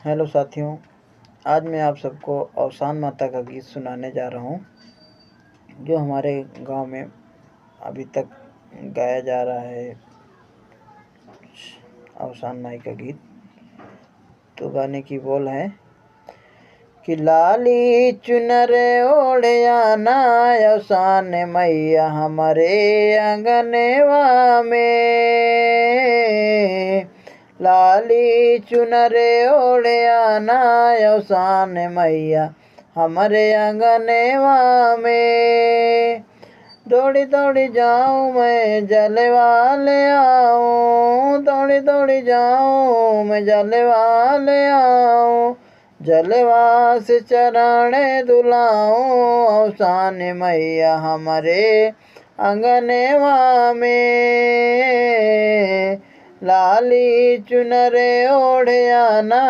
Hello साथियों, आज मैं आप सबको अवसान माता का गीत सुनाने जा रहा हूँ, जो हमारे गांव में अभी तक गाया जा रहा है। अवसान माई का गीत। तो गाने की बोल है कि लाली चुनर ओढ़ियाना अवसान मैया हमारे आंगनवा में। लाली चुनरे ओढ़े आना अवसान मैया हमारे आंगनवा में। दौड़ी दौड़ी जाऊँ मैं जलवा ले आऊँ, दौड़ी दौड़ी जाऊँ मैं जलवा ले आऊँ। जलवा से चरण दुलाऊँ अवसान मैया हमारे आंगनवा में। लाली चुनरे ओढ़े आना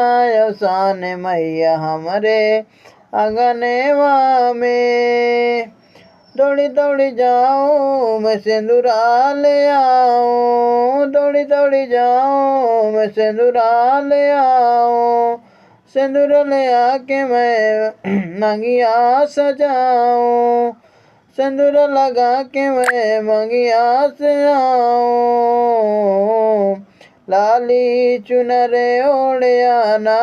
अवसान मैया हमारे आंगनवा में। दौड़ी दौड़ी जाऊँ मैं सिंदूरा ले आऊँ, दौड़ी दौड़ी जाऊँ मैं सिंदूरा ले आऊँ। सिंदूर ले आके मैं मंगिया सजाऊँ, सिंदूर लगा के मैं मंगिया से आऊँ। लाली चुनरे ओढ़े आना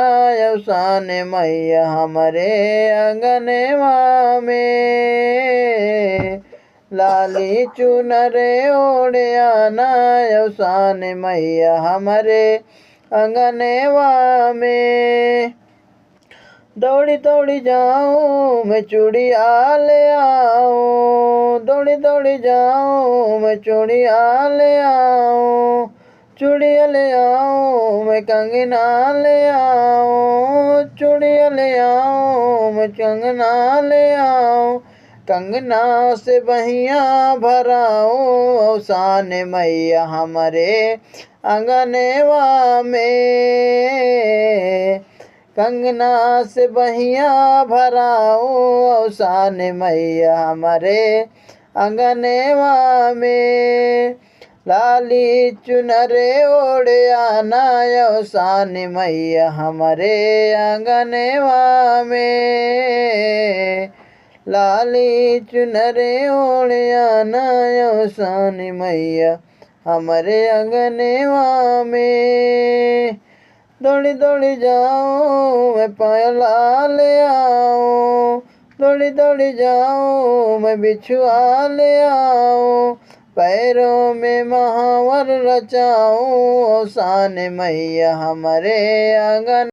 अवसान मैया हमारे आंगनवा में। लाली चुनरे ओढ़े आना अवसान मैया हमारे आंगनवा में। दौड़ी दौड़ी जाऊँ मैं चूड़िया ले आऊँ, दौड़ी दौड़ी जाऊँ मैं चूड़िया ले आऊँ। चूड़िया ले आऊँ मैं कंगना ले आऊँ, चूड़िया ले आऊँ मैं कंगना ले आऊँ। कंगना से बहिया भराऊँ अवसान मैया हमारे आंगनवा में। कंगना से बहिया भराऊँ अवसान मैया हमारे आंगनवा में। लाली चुनरे ओढ़े आना अवसान मैया हमारे आंगनवा में। लाली चुनरे ओढ़े आना अवसान मैया हमारे आंगनवा में। दौड़ी दौड़ी जाऊँ मैं पायला ले आऊँ, दौड़ी दौड़ी जाऊँ मैं बिछुआ ले आऊँ। पैरों में महावर रचाऊँ अवसान मैया हमारे आंगन